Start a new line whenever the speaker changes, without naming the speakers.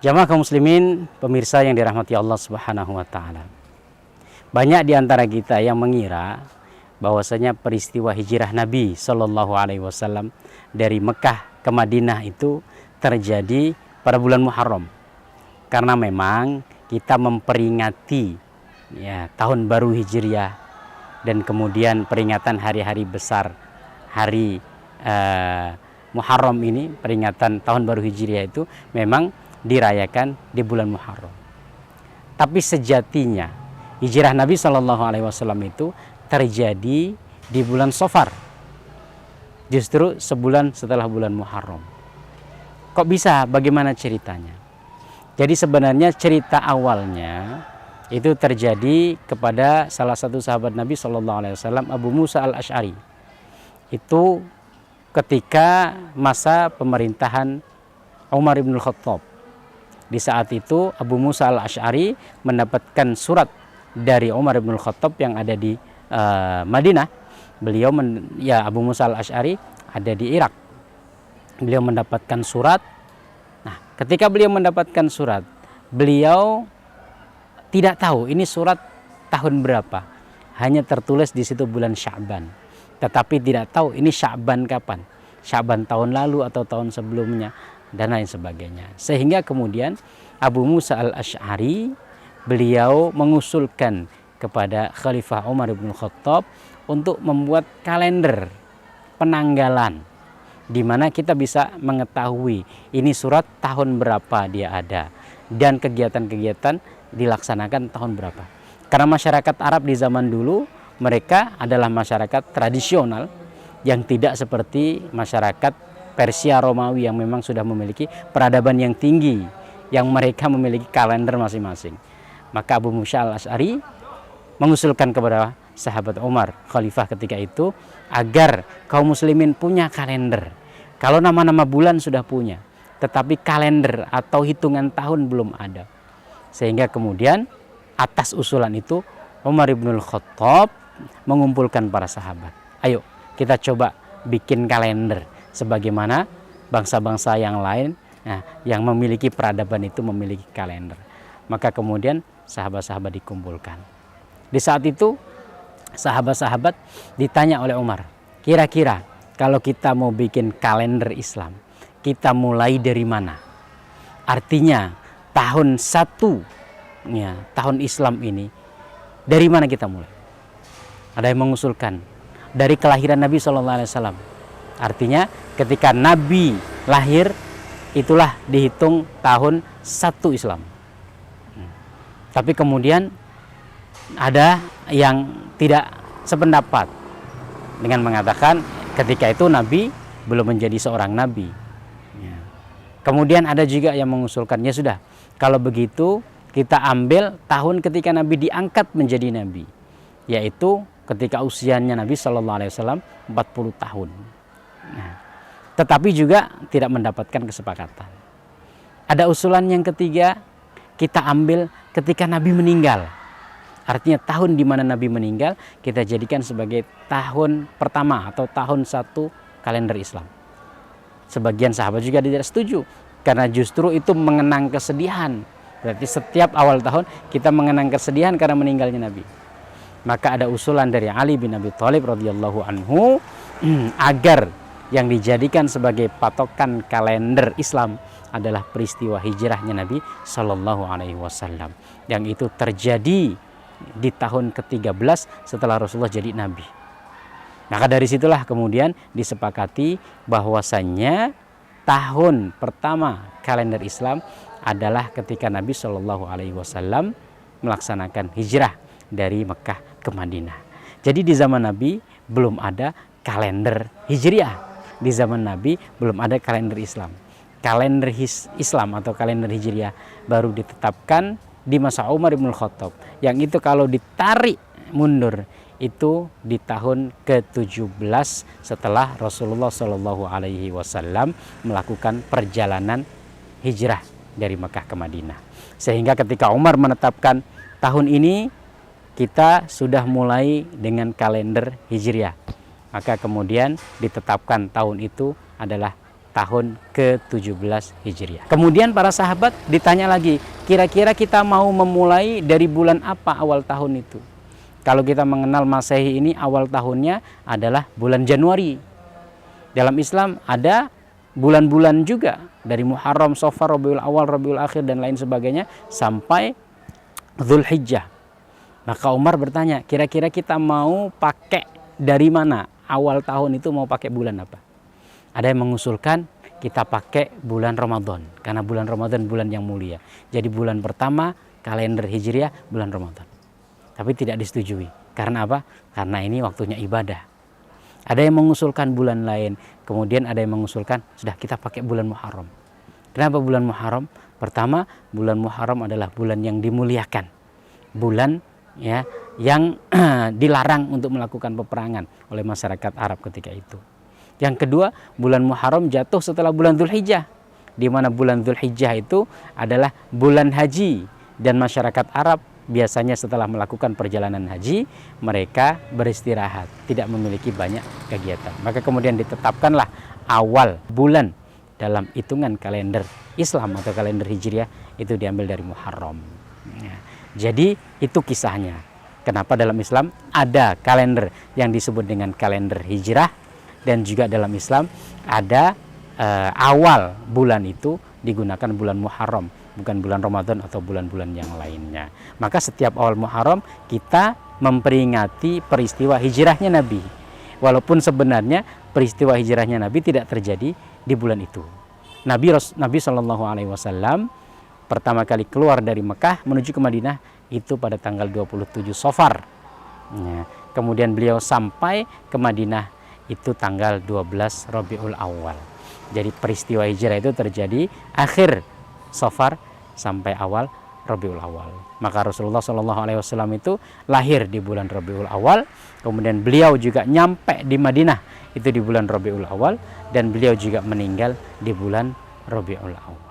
Jamaah kaum muslimin, pemirsa yang dirahmati Allah Subhanahu wa taala. Banyak di antara kita yang mengira bahwasanya peristiwa hijrah Nabi Shallallahu alaihi wasallam dari Mekah ke Madinah itu terjadi pada bulan Muharram. Karena memang kita memperingati tahun baru Hijriah dan kemudian peringatan hari-hari besar, hari Muharram ini, peringatan tahun baru Hijriah itu memang dirayakan di bulan Muharram. Tapi sejatinya hijrah Nabi Shallallahu alaihi wasallam itu terjadi di bulan Safar. Justru sebulan setelah bulan Muharram. Kok bisa? Bagaimana ceritanya? Jadi sebenarnya cerita awalnya itu terjadi kepada salah satu sahabat Nabi Shallallahu alaihi wasallam, Abu Musa al-Asy'ari. Itu ketika masa pemerintahan Umar bin Khattab. Di saat itu Abu Musa al-Asy'ari mendapatkan surat dari Umar bin Khattab yang ada di Madinah. Abu Musa al-Asy'ari ada di Irak. Beliau mendapatkan surat. Nah, ketika beliau mendapatkan surat, beliau tidak tahu ini surat tahun berapa. Hanya tertulis di situ bulan Sya'ban. Tetapi tidak tahu ini Sya'ban kapan. Sya'ban tahun lalu atau tahun sebelumnya, dan lain sebagainya. Sehingga kemudian Abu Musa al-Asy'ari beliau mengusulkan kepada Khalifah Umar bin Khattab untuk membuat kalender penanggalan di mana kita bisa mengetahui ini surat tahun berapa dia ada dan kegiatan-kegiatan dilaksanakan tahun berapa. Karena masyarakat Arab di zaman dulu mereka adalah masyarakat tradisional yang tidak seperti masyarakat Persia Romawi yang memang sudah memiliki peradaban yang tinggi, yang mereka memiliki kalender masing-masing. Maka Abu Musa al-Asy'ari mengusulkan kepada sahabat Umar, khalifah ketika itu, agar kaum muslimin punya kalender. Kalau nama-nama bulan sudah punya, tetapi kalender atau hitungan tahun belum ada. Sehingga kemudian atas usulan itu Umar bin Khattab mengumpulkan para sahabat. Ayo kita coba bikin kalender sebagaimana bangsa-bangsa yang lain yang memiliki peradaban itu memiliki kalender. Maka kemudian sahabat-sahabat dikumpulkan. Di saat itu sahabat-sahabat ditanya oleh Umar, kira-kira kalau kita mau bikin kalender Islam, kita mulai dari mana? Artinya tahun 1 tahun Islam ini dari mana kita mulai? Ada yang mengusulkan dari kelahiran Nabi Shallallahu alaihi wasallam. Artinya ketika Nabi lahir itulah dihitung tahun 1 Islam. Tapi kemudian ada yang tidak sependapat dengan mengatakan ketika itu Nabi belum menjadi seorang Nabi. Kemudian ada juga yang mengusulkan, ya sudah, kalau begitu kita ambil tahun ketika Nabi diangkat menjadi Nabi, yaitu ketika usianya Nabi Shallallahu alaihi wasallam 40 tahun. Tetapi juga tidak mendapatkan kesepakatan. Ada usulan yang ketiga, kita ambil ketika Nabi meninggal. Artinya tahun di mana Nabi meninggal kita jadikan sebagai tahun pertama atau tahun 1 kalender Islam. Sebagian sahabat juga tidak setuju karena justru itu mengenang kesedihan. Berarti setiap awal tahun kita mengenang kesedihan karena meninggalnya Nabi. Maka ada usulan dari Ali bin Abi Thalib radhiyallahu anhu agar yang dijadikan sebagai patokan kalender Islam adalah peristiwa hijrahnya Nabi Shallallahu alaihi wasallam yang itu terjadi di tahun ke-13 setelah Rasulullah jadi Nabi. Maka dari situlah kemudian disepakati bahwasannya tahun pertama kalender Islam adalah ketika Nabi Shallallahu alaihi wasallam melaksanakan hijrah dari Mekah ke Madinah. Jadi di zaman Nabi belum ada kalender Hijriah. Di zaman Nabi belum ada kalender Islam. Kalender Islam atau kalender Hijriah baru ditetapkan di masa Umar bin Khattab. Yang itu kalau ditarik mundur itu di tahun ke-17 setelah Rasulullah Shallallahu alaihi wasallam melakukan perjalanan hijrah dari Mekah ke Madinah. Sehingga ketika Umar menetapkan tahun ini kita sudah mulai dengan kalender Hijriah. Maka kemudian ditetapkan tahun itu adalah tahun ke-17 Hijriah. Kemudian para sahabat ditanya lagi, kira-kira kita mau memulai dari bulan apa awal tahun itu? Kalau kita mengenal Masehi ini awal tahunnya adalah bulan Januari. Dalam Islam ada bulan-bulan juga dari Muharram, Safar, Rabiul Awal, Rabiul Akhir dan lain sebagainya sampai Dzulhijjah. Maka Umar bertanya, kira-kira kita mau pakai dari mana? Awal tahun itu mau pakai bulan apa? Ada yang mengusulkan kita pakai bulan Ramadan, karena bulan Ramadan bulan yang mulia. Jadi bulan pertama kalender Hijriah bulan Ramadan. Tapi tidak disetujui. Karena apa? Karena ini waktunya ibadah. Ada yang mengusulkan bulan lain. Kemudian ada yang mengusulkan sudah kita pakai bulan Muharram. Kenapa bulan Muharram? Pertama, bulan Muharram adalah bulan yang dimuliakan. Bulan ya yang dilarang untuk melakukan peperangan oleh masyarakat Arab ketika itu. Yang kedua, bulan Muharram jatuh setelah bulan Dzulhijjah, di mana bulan Dzulhijjah itu adalah bulan haji, dan masyarakat Arab biasanya setelah melakukan perjalanan haji mereka beristirahat, tidak memiliki banyak kegiatan. Maka kemudian ditetapkanlah awal bulan dalam hitungan kalender Islam atau kalender Hijriah itu diambil dari Muharram. Ya. Jadi itu kisahnya. Kenapa dalam Islam ada kalender yang disebut dengan kalender Hijrah, dan juga dalam Islam ada awal bulan itu digunakan bulan Muharram, bukan bulan Ramadan atau bulan-bulan yang lainnya. Maka setiap awal Muharram kita memperingati peristiwa hijrahnya Nabi. Walaupun sebenarnya peristiwa hijrahnya Nabi tidak terjadi di bulan itu. Nabi SAW pertama kali keluar dari Mekah menuju ke Madinah itu pada tanggal 27 Safar. Ya, kemudian beliau sampai ke Madinah itu tanggal 12 Rabiul Awal. Jadi peristiwa hijrah itu terjadi akhir Safar sampai awal Rabiul Awal. Maka Rasulullah SAW itu lahir di bulan Rabiul Awal, kemudian beliau juga nyampe di Madinah itu di bulan Rabiul Awal, dan beliau juga meninggal di bulan Rabiul Awal.